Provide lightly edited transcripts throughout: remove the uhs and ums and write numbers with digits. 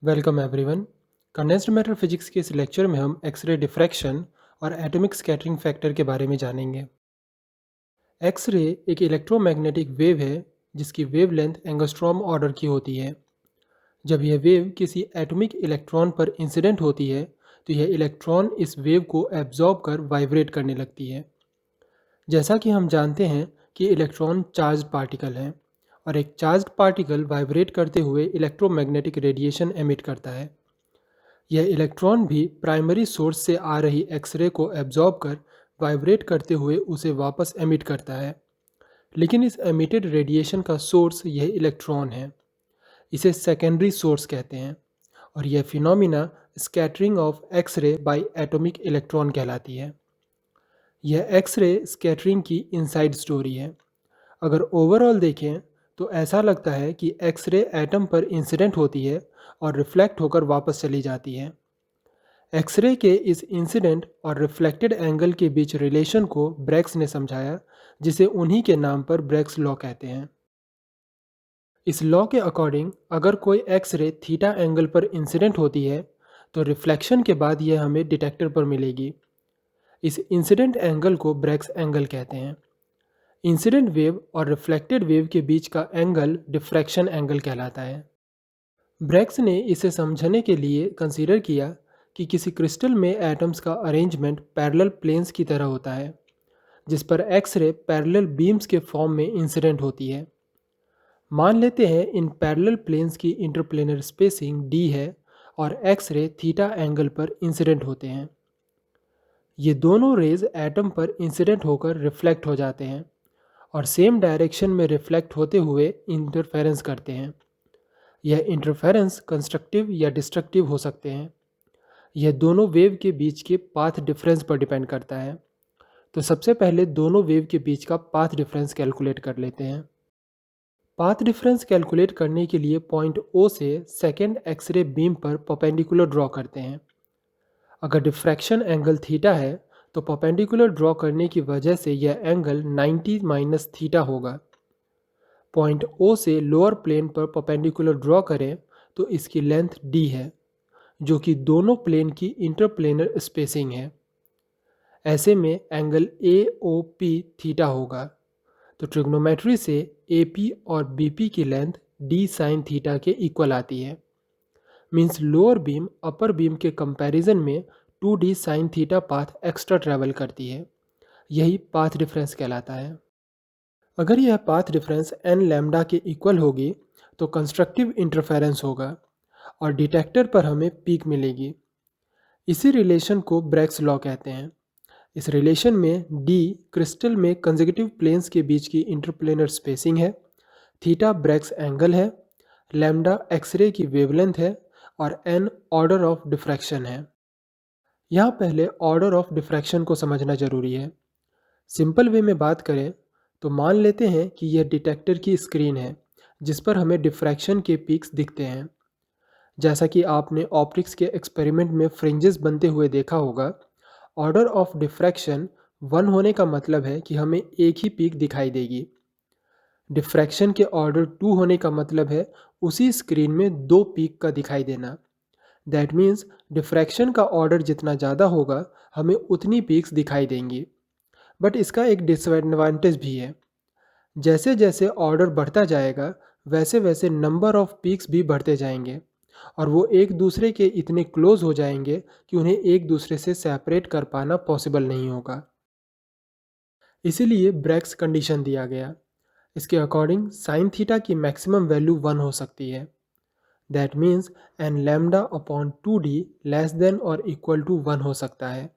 Welcome everyone. Condensed matter physics के इस lecture में हम एक्सरे डिफ्रैक्शन और एटॉमिक स्कैटरिंग फैक्टर के बारे में जानेंगे। एक्सरे एक इलेक्ट्रोमैग्नेटिक वेव है जिसकी वेवलेंथ एंगस्ट्रॉम ऑर्डर की होती है। जब यह वेव किसी एटॉमिक इलेक्ट्रॉन पर इंसिडेंट होती है तो यह इलेक्ट्रॉन इस वेव को एब्जॉर्ब कर वाइब्रेट करने लगती है। जैसा कि हम जानते हैं कि इलेक्ट्रॉन चार्ज्ड पार्टिकल हैं और एक चार्ज्ड पार्टिकल वाइब्रेट करते हुए इलेक्ट्रोमैग्नेटिक रेडिएशन एमिट करता है। यह इलेक्ट्रॉन भी प्राइमरी सोर्स से आ रही एक्सरे को एब्जॉर्ब कर वाइब्रेट करते हुए उसे वापस एमिट करता है। लेकिन इस एमिटेड रेडिएशन का सोर्स यह इलेक्ट्रॉन है। इसे सेकेंडरी सोर्स कहते हैं और यह phenomena scattering of X-ray by atomic electron कहलाती है। यह एक्सरे स्कैटरिंग की इनसाइड स्टोरी है। अगर ओवरऑल देखें तो ऐसा लगता है कि एक्सरे एटम पर इंसिडेंट होती है और रिफ्लेक्ट होकर वापस चली जाती है। एक्सरे के इस इंसिडेंट और रिफ्लेक्टेड एंगल के बीच रिलेशन को ब्रैग्स ने समझाया, जिसे उन्हीं के नाम पर ब्रैग्स लॉ कहते हैं। इस लॉ के अकॉर्डिंग अगर कोई एक्सरे थीटा एंगल पर इंसिडेंट होती है तो रिफ्लेक्शन के बाद यह हमें डिटेक्टर पर मिलेगी। इस इंसिडेंट एंगल को ब्रैग्स एंगल कहते हैं। इंसिडेंट वेव और रिफ्लेक्टेड वेव के बीच का एंगल डिफ्रैक्शन एंगल कहलाता है। ब्रैग्स ने इसे समझने के लिए कंसीडर किया कि किसी क्रिस्टल में एटम्स का अरेंजमेंट पैरेलल प्लेन्स की तरह होता है, जिस पर एक्सरे पैरेलल बीम्स के फॉर्म में इंसिडेंट होती है। मान लेते हैं इन पैरेलल प्लेन्स की इंटरप्लेनर स्पेसिंग d है और एक्सरे थीटा एंगल पर इंसिडेंट होते हैं। ये दोनों रेज एटम पर इंसिडेंट होकर रिफ्लेक्ट हो जाते हैं और सेम डायरेक्शन में रिफ्लेक्ट होते हुए इंटरफेरेंस करते हैं। यह इंटरफेरेंस कंस्ट्रक्टिव या डिस्ट्रक्टिव हो सकते हैं। यह दोनों वेव के बीच के पाथ डिफरेंस पर डिपेंड करता है। तो सबसे पहले दोनों वेव के बीच का पाथ डिफरेंस कैलकुलेट कर लेते हैं। पाथ डिफरेंस कैलकुलेट करने के लिए पॉइंट O से सेकेंड एक्सरे बीम पर परपेंडिकुलर ड्रॉ करते हैं। अगर डिफ्रैक्शन एंगल थीटा है तो परपेंडिकुलर ड्रॉ करने की वजह से यह एंगल 90 माइनस थीटा होगा। पॉइंट O से लोअर प्लेन पर परपेंडिकुलर ड्रॉ करें तो इसकी लेंथ d है, जो कि दोनों प्लेन की इंटरप्लेनर स्पेसिंग है। ऐसे में एंगल AOP थीटा होगा। तो ट्रिग्नोमेट्री से AP और BP की लेंथ d साइन थीटा के इक्वल आती है। मीन्स लोअर बीम अपर बीम के कंपैरिजन में 2d sine theta path extra travel करती है। यही पाथ डिफरेंस कहलाता है। अगर यह पाथ डिफरेंस n लैम्डा के इक्वल होगी तो कंस्ट्रक्टिव इंटरफेरेंस होगा और डिटेक्टर पर हमें पीक मिलेगी। इसी रिलेशन को ब्रैग्स लॉ कहते हैं। इस रिलेशन में d क्रिस्टल में कंसेक्यूटिव प्लेन्स के बीच की इंटरप्लेनर स्पेसिंग है, थीटा ब्रैग्स एंगल है, लैम्डा एक्सरे की वेवलेंथ है और n ऑर्डर ऑफ डिफ्रैक्शन है। यहाँ पहले ऑर्डर ऑफ डिफ्रैक्शन को समझना जरूरी है। सिंपल वे में बात करें तो मान लेते हैं कि यह डिटेक्टर की स्क्रीन है जिस पर हमें डिफ्रैक्शन के पीक्स दिखते हैं। जैसा कि आपने ऑप्टिक्स के एक्सपेरिमेंट में फ्रिंजेस बनते हुए देखा होगा, ऑर्डर ऑफ डिफ्रैक्शन 1 होने का मतलब है कि हमें एक ही पीक दिखाई देगी। डिफ्रैक्शन के ऑर्डर 2 होने का मतलब है उसी स्क्रीन में 2 पीक का दिखाई देना। दैट मीन्स डिफ्रैक्शन का ऑर्डर जितना ज़्यादा होगा हमें उतनी पीक्स दिखाई देंगी। बट इसका एक डिसएडवांटेज भी है। जैसे जैसे ऑर्डर बढ़ता जाएगा वैसे वैसे नंबर ऑफ पीक्स भी बढ़ते जाएंगे और वो एक दूसरे के इतने क्लोज हो जाएंगे कि उन्हें एक दूसरे से सेपरेट कर पाना पॉसिबल नहीं होगा। इसीलिए ब्रैग्स कंडीशन दिया गया। इसके अकॉर्डिंग साइन थीटा की मैक्सिमम वैल्यू 1 हो सकती है। That means n lambda upon 2d less than और इक्वल टू 1 हो सकता है।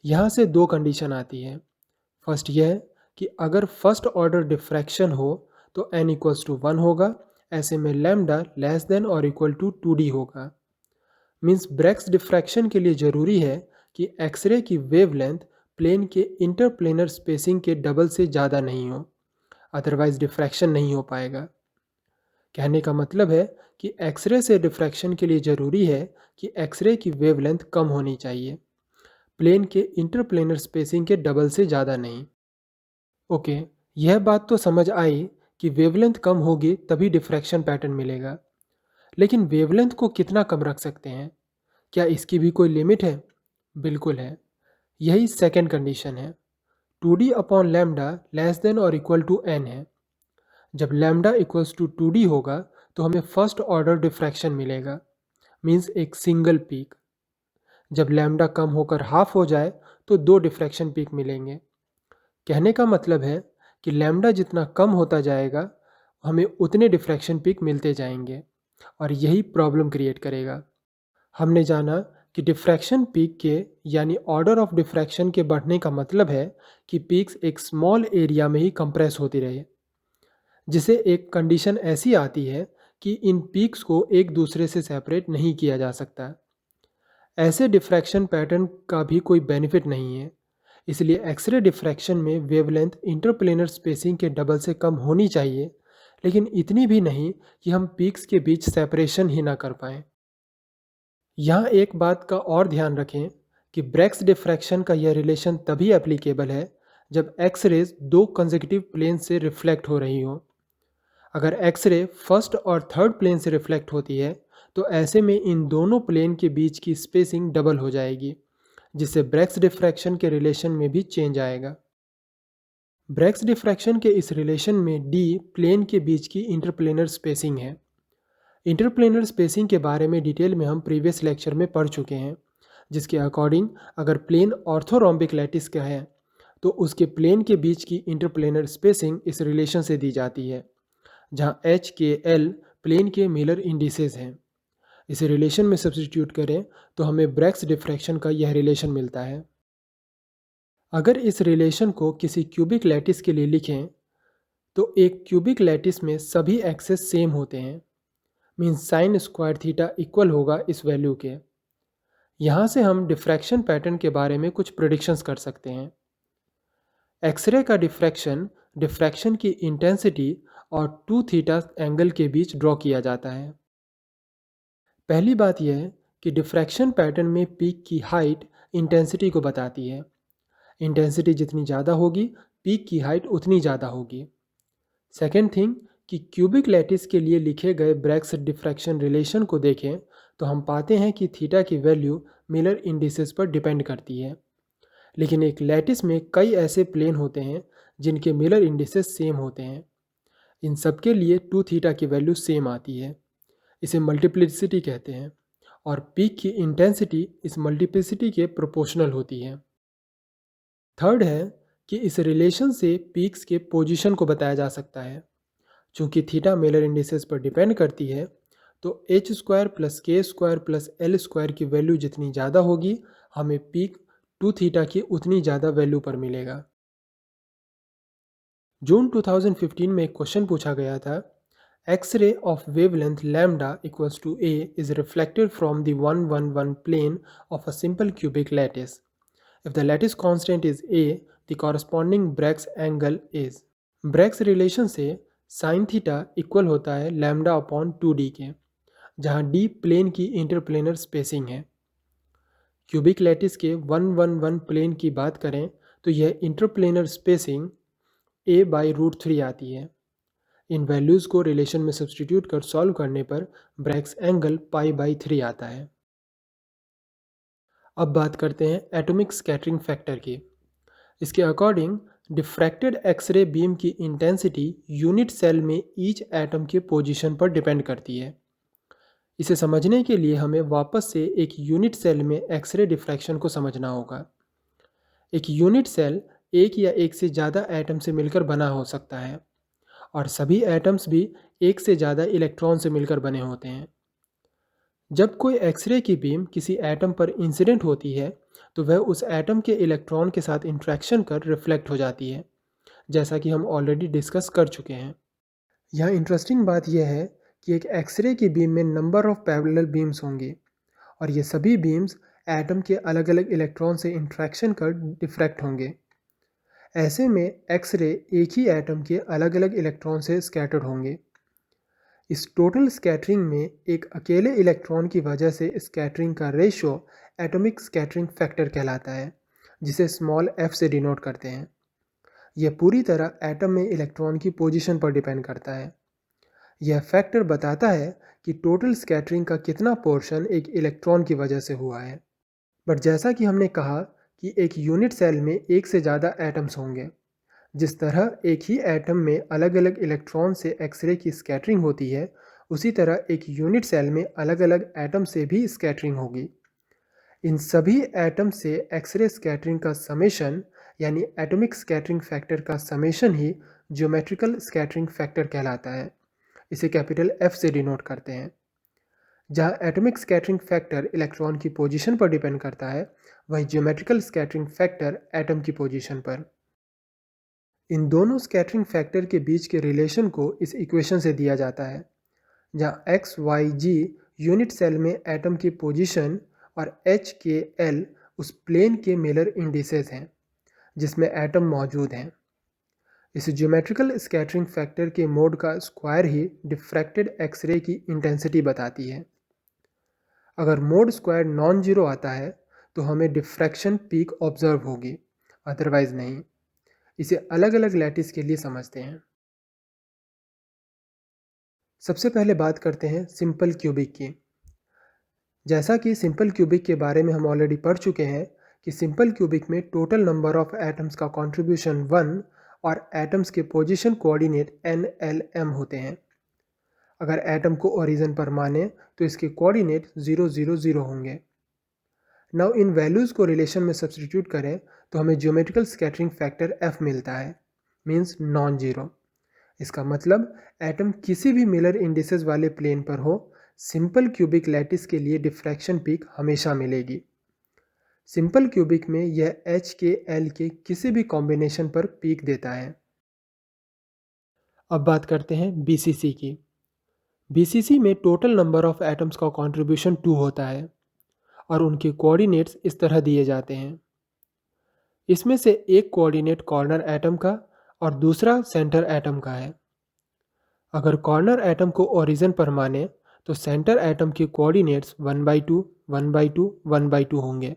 यहाँ से दो कंडीशन आती है। फर्स्ट यह कि अगर फर्स्ट ऑर्डर डिफ्रैक्शन हो तो n इक्वल्स टू 1 होगा। ऐसे में लैम्डा लेस देन और इक्वल टू 2d होगा। मीन्स ब्रैग्स डिफ्रैक्शन के लिए ज़रूरी है कि एक्सरे की वेवलेंथ प्लेन के इंटरप्लेनर स्पेसिंग के डबल से ज़्यादा नहीं हो, अदरवाइज डिफ्रैक्शन नहीं हो पाएगा। कहने का मतलब है कि एक्सरे से डिफ्रैक्शन के लिए ज़रूरी है कि एक्सरे की वेवलेंथ कम होनी चाहिए, प्लेन के इंटरप्लेनर स्पेसिंग के डबल से ज़्यादा नहीं। ओके, यह बात तो समझ आई कि वेवलेंथ कम होगी तभी डिफ्रैक्शन पैटर्न मिलेगा। लेकिन वेवलेंथ को कितना कम रख सकते हैं? क्या इसकी भी कोई लिमिट है? बिल्कुल है। यही सेकेंड कंडीशन है। 2d upon lambda less than और इक्वल टू n है। जब लैम्डा इक्वल्स टू 2d होगा तो हमें फर्स्ट ऑर्डर डिफ्रैक्शन मिलेगा, मीन्स एक सिंगल पीक। जब लैम्डा कम होकर हाफ हो जाए तो दो डिफ्रैक्शन पीक मिलेंगे। कहने का मतलब है कि लैम्डा जितना कम होता जाएगा हमें उतने डिफ्रैक्शन पीक मिलते जाएंगे और यही प्रॉब्लम क्रिएट करेगा। हमने जाना कि डिफ्रैक्शन पीक के यानी ऑर्डर ऑफ डिफ्रैक्शन के बढ़ने का मतलब है कि पीक्स एक स्मॉल एरिया में ही कंप्रेस होती रहे, जिसे एक कंडीशन ऐसी आती है कि इन पीक्स को एक दूसरे से सेपरेट नहीं किया जा सकता। ऐसे डिफ्रैक्शन पैटर्न का भी कोई बेनिफिट नहीं है, इसलिए एक्सरे डिफ्रैक्शन में वेवलेंथ इंटरप्लेनर स्पेसिंग के डबल से कम होनी चाहिए, लेकिन इतनी भी नहीं कि हम पीक्स के बीच सेपरेशन ही ना कर पाएँ। यहाँ एक बात का और ध्यान रखें कि ब्रेग्स डिफ्रैक्शन का यह रिलेशन तभी एप्लीकेबल है जब एक्स रेज दो कंसेक्यूटिव प्लेन से रिफ्लेक्ट हो रही हो। अगर एक्स रे फर्स्ट और थर्ड प्लेन से रिफ्लेक्ट होती है तो ऐसे में इन दोनों प्लेन के बीच की स्पेसिंग डबल हो जाएगी, जिससे ब्रेग्स डिफ्रैक्शन के रिलेशन में भी चेंज आएगा। ब्रेग्स डिफ्रैक्शन के इस रिलेशन में डी प्लेन के बीच की इंटरप्लेनर स्पेसिंग है। इंटरप्लेनर स्पेसिंग के बारे में डिटेल में हम प्रीवियस लेक्चर में पढ़ चुके हैं, जिसके अकॉर्डिंग अगर प्लेन ऑर्थोरोम्बिक लैटिस का है तो उसके प्लेन के बीच की इंटरप्लेनर स्पेसिंग इस रिलेशन से दी जाती है, जहाँ एच के एल प्लेन के मिलर इंडिसेस हैं। इसे रिलेशन में सब्स्टिट्यूट करें तो हमें ब्रेग्स डिफ्रैक्शन का यह रिलेशन मिलता है। अगर इस रिलेशन को किसी क्यूबिक लैटिस के लिए लिखें तो एक क्यूबिक लैटिस में सभी एक्सेस सेम होते हैं, means sine square theta equal होगा इस वैल्यू के। यहाँ से हम डिफ्रैक्शन पैटर्न के बारे में कुछ प्रेडिक्शंस कर सकते हैं। एक्सरे का डिफ्रैक्शन की इंटेंसिटी और 2 थीटा एंगल के बीच ड्रॉ किया जाता है। पहली बात यह है कि डिफ्रैक्शन पैटर्न में पीक की हाइट इंटेंसिटी को बताती है। इंटेंसिटी जितनी ज़्यादा होगी पीक की हाइट उतनी ज़्यादा होगी। सेकेंड थिंग कि क्यूबिक लैटिस के लिए लिखे गए ब्रेग्स डिफ्रैक्शन रिलेशन को देखें तो हम पाते हैं कि थीटा की वैल्यू मिलर इंडिसेस पर डिपेंड करती है, लेकिन एक लैटिस में कई ऐसे प्लेन होते हैं जिनके मिलर इंडिसेस सेम होते हैं। इन सब के लिए 2 थीटा की वैल्यू सेम आती है। इसे मल्टीप्लिसिटी कहते हैं और पीक की इंटेंसिटी इस मल्टीप्लिसिटी के प्रोपोर्शनल होती है। थर्ड है कि इस रिलेशन से पीक्स के पोजीशन को बताया जा सकता है। चूंकि थीटा मिलर इंडिसेस पर डिपेंड करती है तो एच स्क्वायर प्लस के स्क्वायर प्लस एल स्क्वायर की वैल्यू जितनी ज़्यादा होगी हमें पीक 2 थीटा की उतनी ज़्यादा वैल्यू पर मिलेगा। जून 2015 में एक क्वेश्चन पूछा गया था, x-ray of wavelength lambda equals to a is reflected from the 111 plane of a simple cubic lattice. If the lattice constant is a, the corresponding Bragg's angle is. Bragg's relation से sin theta equal होता है lambda upon 2d के, जहाँ d plane की interplanar spacing है। Cubic lattice के 111 plane की बात करें तो यह इंटरप्लेनर स्पेसिंग a/√3 आती है। इन वैल्यूज़ को रिलेशन में सब्स्टिट्यूट कर सॉल्व करने पर ब्रैग्स एंगल π/3 आता है। अब बात करते हैं एटॉमिक स्कैटरिंग फैक्टर की। इसके अकॉर्डिंग डिफ्रैक्टेड एक्सरे बीम की इंटेंसिटी यूनिट सेल में ईच एटम के पोजीशन पर डिपेंड करती है। इसे समझने के लिए हमें वापस से एक यूनिट सेल में एक्सरे डिफ्रैक्शन को समझना होगा। एक यूनिट सेल एक या एक से ज़्यादा एटम से मिलकर बना हो सकता है और सभी एटम्स भी एक से ज़्यादा इलेक्ट्रॉन से मिलकर बने होते हैं। जब कोई एक्सरे की बीम किसी एटम पर इंसिडेंट होती है तो वह उस एटम के इलेक्ट्रॉन के साथ इंट्रैक्शन कर रिफ्लेक्ट हो जाती है, जैसा कि हम ऑलरेडी डिस्कस कर चुके हैं। यहाँ इंटरेस्टिंग बात यह है कि एक एक्सरे की बीम में नंबर ऑफ पैरेलल बीम्स होंगी और ये सभी बीम्स एटम के अलग अलग इलेक्ट्रॉन से इंट्रैक्शन कर डिफ्रैक्ट होंगे। ऐसे में एक्सरे एक ही एटम के अलग अलग इलेक्ट्रॉन से स्कैटर्ड होंगे। इस टोटल स्कैटरिंग में एक अकेले इलेक्ट्रॉन की वजह से स्कैटरिंग का रेशो एटॉमिक स्कैटरिंग फैक्टर कहलाता है, जिसे स्मॉल f से डिनोट करते हैं। यह पूरी तरह एटम में इलेक्ट्रॉन की पोजीशन पर डिपेंड करता है। यह फैक्टर बताता है कि टोटल स्कैटरिंग का कितना पोर्शन एक इलेक्ट्रॉन की वजह से हुआ है। बट जैसा कि हमने कहा कि एक यूनिट सेल में एक से ज़्यादा एटम्स होंगे, जिस तरह एक ही एटम में अलग अलग इलेक्ट्रॉन से एक्सरे की स्कैटरिंग होती है, उसी तरह एक यूनिट सेल में अलग अलग एटम से भी स्कैटरिंग होगी। इन सभी एटम से एक्सरे स्कैटरिंग का समेशन यानी एटॉमिक स्कैटरिंग फैक्टर का समेशन ही ज्योमेट्रिकल स्कैटरिंग फैक्टर कहलाता है। इसे कैपिटल F से डिनोट करते हैं। जहाँ एटॉमिक स्कैटरिंग फैक्टर इलेक्ट्रॉन की पोजीशन पर डिपेंड करता है, वहीं ज्योमेट्रिकल स्कैटरिंग फैक्टर एटम की पोजीशन पर। इन दोनों स्कैटरिंग फैक्टर के बीच के रिलेशन को इस इक्वेशन से दिया जाता है, जहाँ x, y, g unit cell में एटम की पोजीशन और h, k, l उस प्लेन के मिलर इंडिसेस हैं जिसमें एटम मौजूद हैं। इस ज्योमेट्रिकल स्कैटरिंग फैक्टर के मोड का स्क्वायर ही डिफ्रैक्टेड एक्सरे की इंटेंसिटी बताती है। अगर मोड स्क्वायर नॉन जीरो आता है तो हमें डिफ्रैक्शन पीक ऑब्जर्व होगी, अदरवाइज नहीं। इसे अलग अलग लैटिस के लिए समझते हैं। सबसे पहले बात करते हैं सिंपल क्यूबिक की। जैसा कि सिंपल क्यूबिक के बारे में हम ऑलरेडी पढ़ चुके हैं कि सिंपल क्यूबिक में टोटल नंबर ऑफ एटम्स का कंट्रीब्यूशन 1 और एटम्स के पोजीशन कोऑर्डिनेट NLM होते हैं। अगर एटम को ओरिजिन पर माने तो इसके कोऑर्डिनेट 0 0 0 होंगे। नाउ इन वैल्यूज़ को रिलेशन में सब्सटीट्यूट करें तो हमें ज्योमेट्रिकल स्कैटरिंग फैक्टर F मिलता है, मीन्स नॉन जीरो। इसका मतलब एटम किसी भी मिलर इंडिसेस वाले प्लेन पर हो, सिंपल क्यूबिक लैटिस के लिए डिफ्रैक्शन पीक हमेशा मिलेगी। सिंपल क्यूबिक में यह H के L के किसी भी कॉम्बिनेशन पर पीक देता है। अब बात करते हैं BCC की। BCC में टोटल नंबर ऑफ एटम्स का कंट्रीब्यूशन 2 होता है और उनके कोऑर्डिनेट्स इस तरह दिए जाते हैं। इसमें से एक कोऑर्डिनेट कॉर्नर एटम का और दूसरा सेंटर एटम का है। अगर कॉर्नर एटम को ओरिजिन पर माने तो सेंटर एटम के कोऑर्डिनेट्स 1/2, 1/2, 1/2 होंगे।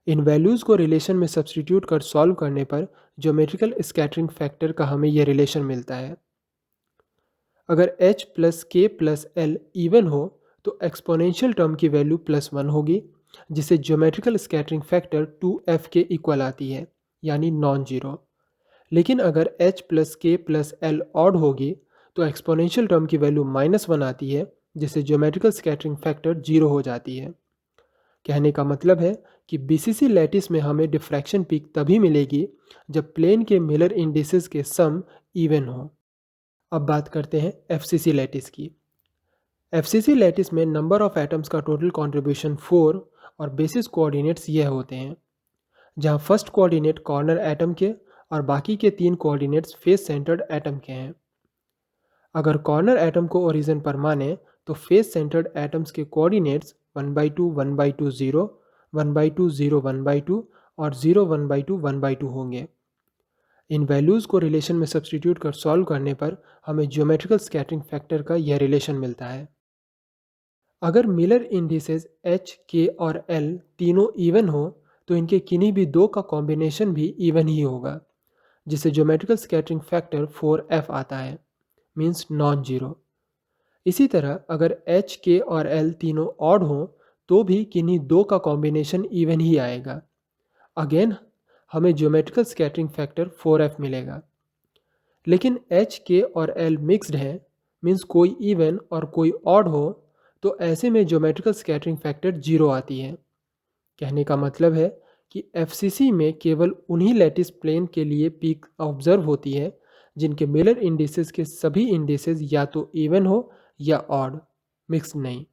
इन वैल्यूज़ को रिलेशन में सब्सटीट्यूट कर सॉल्व करने पर ज्योमेट्रिकल स्कैटरिंग फैक्टर का हमें यह रिलेशन मिलता है। अगर h plus k plus l even हो तो एक्सपोनेंशियल टर्म की वैल्यू +1 होगी, जिसे ज्योमेट्रिकल स्कैटरिंग फैक्टर 2f के इक्वल आती है, यानी नॉन जीरो। लेकिन अगर h plus k plus l odd होगी तो एक्सपोनेंशियल टर्म की वैल्यू -1 आती है, जिससे ज्योमेट्रिकल स्कैटरिंग फैक्टर 0 हो जाती है। कहने का मतलब है कि BCC लैटिस में हमें डिफ्रैक्शन पीक तभी मिलेगी जब प्लेन के मिलर इंडिसेस के सम इवन हो। अब बात करते हैं FCC लैटिस की। FCC लैटिस में नंबर ऑफ एटम्स का टोटल कंट्रीब्यूशन 4 और बेसिस कोऑर्डिनेट्स यह होते हैं, जहां फर्स्ट कोऑर्डिनेट कॉर्नर एटम के और बाकी के 3 कोऑर्डिनेट्स फेस सेंटर्ड एटम के हैं। अगर कॉर्नर एटम को ओरिजिन पर माने तो फेस सेंटर्ड एटम्स के कोऑर्डिनेट्स 1/2, 1/2, 0, 1/2, 0, 1/2 और 0, 1/2, 1/2 होंगे। इन वैल्यूज़ को रिलेशन में सब्सटीट्यूट कर सॉल्व करने पर हमें ज्योमेट्रिकल स्कैटरिंग फैक्टर का यह रिलेशन मिलता है। अगर मिलर इंडिसेस H, K और L तीनों इवन हो तो इनके किन्हीं भी दो का कॉम्बिनेशन भी इवन ही होगा, जिससे ज्योमेट्रिकल स्कैटरिंग फैक्टर 4f आता है, मीन्स नॉन जीरो। इसी तरह अगर H, K और L तीनों ऑड हों तो भी किन्हीं दो का कॉम्बिनेशन इवन ही आएगा। अगेन हमें ज्योमेट्रिकल स्कैटरिंग फैक्टर 4f मिलेगा। लेकिन H, K और L मिक्स्ड हैं, मीन्स कोई इवन और कोई ऑड हो, तो ऐसे में ज्योमेट्रिकल स्कैटरिंग फैक्टर 0 आती है। कहने का मतलब है कि FCC में केवल उन्हीं लैटिस प्लेन के लिए पीक ऑब्जर्व होती है जिनके मिलर इंडिसेस के सभी इंडिसेस या तो इवन हो या ऑड, मिक्स नहीं।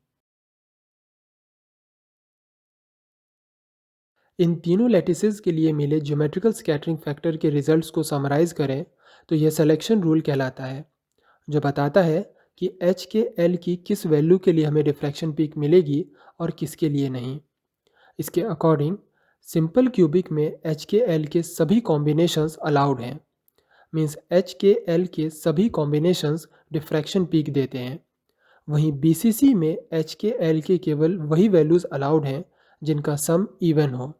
इन तीनों लैटिसेस के लिए मिले ज्योमेट्रिकल स्कैटरिंग फैक्टर के रिजल्ट्स को समराइज करें तो यह सिलेक्शन रूल कहलाता है, जो बताता है कि H के L की किस वैल्यू के लिए हमें डिफ्रैक्शन पीक मिलेगी और किसके लिए नहीं। इसके अकॉर्डिंग सिंपल क्यूबिक में H के L के सभी कॉम्बिनेशंस अलाउड हैं, मीन्स H के L के सभी कॉम्बिनेशंस डिफ्रैक्शन पीक देते हैं। वहीं BCC में H के L के केवल वही वैल्यूज़ अलाउड हैं जिनका सम इवन हो,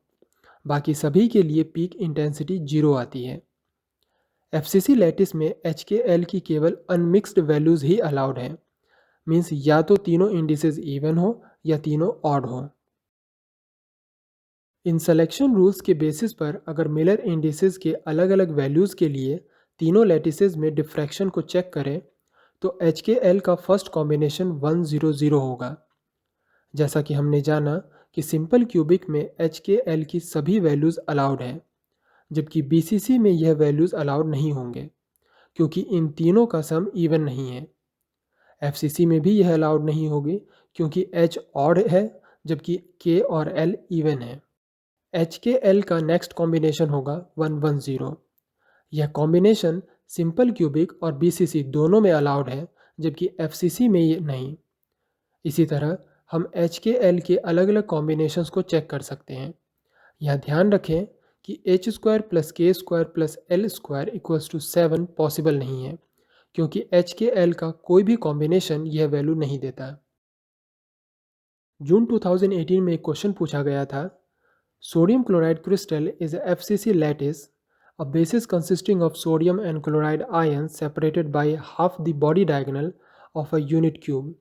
बाकी सभी के लिए पीक इंटेंसिटी 0 आती है। FCC लैटिस में HKL की केवल अनमिक्स्ड वैल्यूज़ ही अलाउड हैं, मीन्स या तो तीनों इंडिसेस इवन हो या तीनों ऑड हो। इन सिलेक्शन रूल्स के बेसिस पर अगर मिलर इंडिसेस के अलग अलग वैल्यूज़ के लिए तीनों लैटिसेस में डिफ्रैक्शन को चेक करें तो HKL का फर्स्ट कॉम्बिनेशन 100 होगा। जैसा कि हमने जाना कि सिंपल क्यूबिक में HKL की सभी वैल्यूज़ अलाउड हैं, जबकि BCC में यह वैल्यूज़ अलाउड नहीं होंगे क्योंकि इन तीनों का सम इवन नहीं है। FCC में भी यह अलाउड नहीं होगी क्योंकि H ऑड है जबकि K और L इवन है। HKL का नेक्स्ट कॉम्बिनेशन होगा 110। यह कॉम्बिनेशन सिंपल क्यूबिक और BCC दोनों में अलाउड है जबकि FCC में ये नहीं। इसी तरह हम HKL के अलग अलग कॉम्बिनेशंस को चेक कर सकते हैं। यह ध्यान रखें कि H² + K² + L² = 7 पॉसिबल नहीं है क्योंकि HKL का कोई भी कॉम्बिनेशन यह वैल्यू नहीं देता। जून 2018 में एक क्वेश्चन पूछा गया था, sodium chloride crystal is a FCC lattice, a basis consisting of sodium and chloride ions separated by half the body diagonal of a unit cube.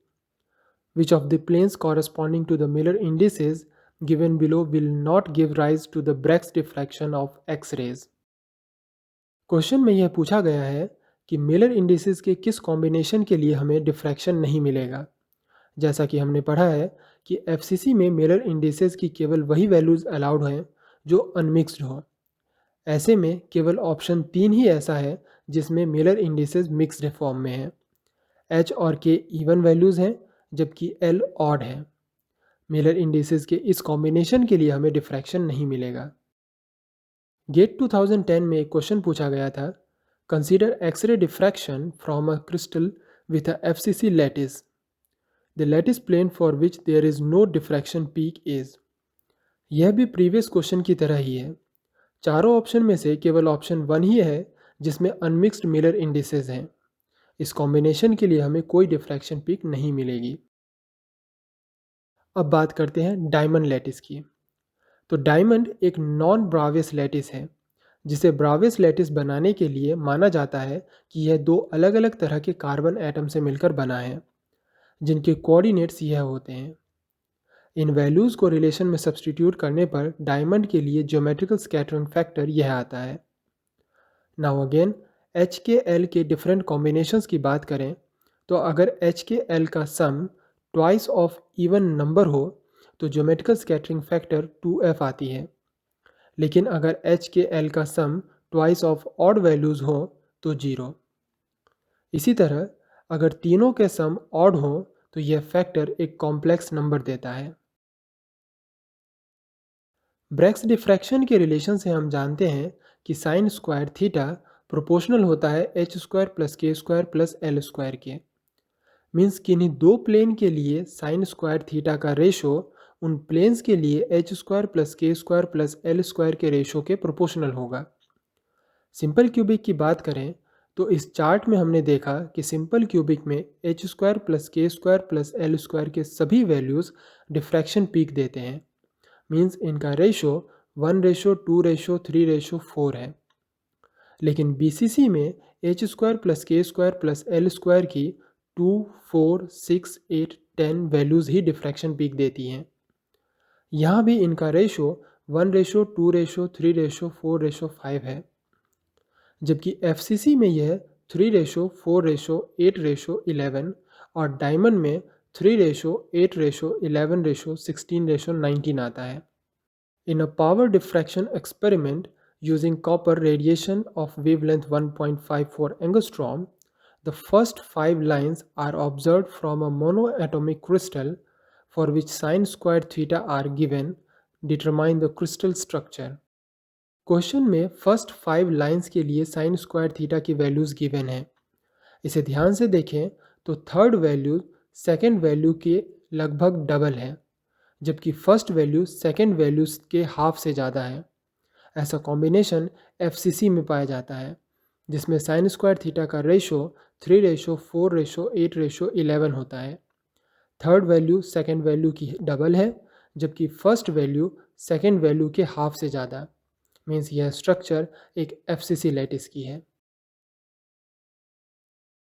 Which of the planes corresponding to the Miller indices given below will not give rise to the Bragg diffraction of X-rays? Question में यह पूछा गया है कि Miller indices के किस combination के लिए हमें डिफ्रैक्शन नहीं मिलेगा। जैसा कि हमने पढ़ा है कि FCC में मिलर इंडिसेस की केवल वही वैल्यूज़ अलाउड हैं जो अनमिक्स्ड हो। ऐसे में केवल ऑप्शन 3 ही ऐसा है जिसमें मिलर इंडिसेस मिक्स्ड फॉर्म में है। H और K इवन वैल्यूज़ हैं जबकि L ऑड है। मिलर इंडिसेस के इस कॉम्बिनेशन के लिए हमें डिफ्रैक्शन नहीं मिलेगा। गेट 2010 में एक क्वेश्चन पूछा गया था, consider X-ray diffraction from a crystal with a FCC lattice. The lattice plane for which there is no diffraction peak is. यह भी प्रीवियस क्वेश्चन की तरह ही है। चारों ऑप्शन में से केवल ऑप्शन 1 ही है जिसमें अनमिक्स्ड मिलर इंडिसेस हैं। इस कॉम्बिनेशन के लिए हमें कोई डिफ्रैक्शन पीक नहीं मिलेगी। अब बात करते हैं डायमंड लैटिस की। तो डायमंड एक नॉन ब्रावियस लैटिस है जिसे ब्रावियस लैटिस बनाने के लिए माना जाता है कि यह दो अलग अलग तरह के कार्बन एटम से मिलकर बना है जिनके कोऑर्डिनेट्स यह होते हैं। इन वैल्यूज़ को रिलेशन में सब्सटीट्यूट करने पर डायमंड के लिए ज्योमेट्रिकल स्कैटरिंग फैक्टर यह आता है। नाउ अगेन HKL के डिफरेंट कॉम्बिनेशंस की बात करें तो अगर HKL का सम ट्वाइस ऑफ इवन नंबर हो तो ज्योमेट्रिकल स्कैटरिंग फैक्टर 2f आती है, लेकिन अगर HKL का सम ट्वाइस ऑफ ऑड वैल्यूज़ हो तो 0। इसी तरह अगर तीनों के सम ऑड हो तो यह फैक्टर एक कॉम्प्लेक्स नंबर देता है। ब्रैग्स डिफ्रैक्शन के रिलेशन से हम जानते हैं कि साइन स्क्वायर थीटा प्रोपोर्शनल होता है H² + K² + L² के। मीन्स किन्हीं दो प्लेन के लिए साइन स्क्वायर थीटा का रेशो उन प्लेन्स के लिए H² + K² + L² के रेशो के प्रोपोर्शनल होगा। सिंपल क्यूबिक की बात करें तो इस चार्ट में हमने देखा कि सिंपल क्यूबिक में H² + K² + L² के सभी वैल्यूज़ डिफ्रैक्शन पीक देते हैं। मीन्स इनका रेशो 1:2:3:4 है। लेकिन BCC में H² + K² + L² की 2, 4, 6, 8, 10 वैल्यूज़ ही डिफ्रैक्शन पीक देती हैं। यहाँ भी इनका रेशो 1:2:3:4:5 है, जबकि FCC में यह 3:4:8:11 और डायमंड में 3:8:11:16:19 आता है। In a power diffraction experiment using copper radiation of wavelength 1.54 angstrom, the first 5 lines are observed from a monoatomic crystal for which sin squared theta are given. Determine the crystal structure. Question में first 5 lines के लिए sine square theta की values given है। इसे ध्यान से देखें तो थर्ड वैल्यू सेकेंड वैल्यू के लगभग डबल है, जबकि फर्स्ट वैल्यू सेकेंड वैल्यूज़ के हाफ से ज़्यादा है। ऐसा कॉम्बिनेशन FCC में पाया जाता है जिसमें साइन स्क्वायर थीटा का रेशो 3:4:8:11 होता है। थर्ड वैल्यू सेकेंड वैल्यू की डबल है, जबकि फर्स्ट वैल्यू सेकेंड वैल्यू के हाफ से ज़्यादा। मीन्स यह स्ट्रक्चर एक FCC लैटिस की है।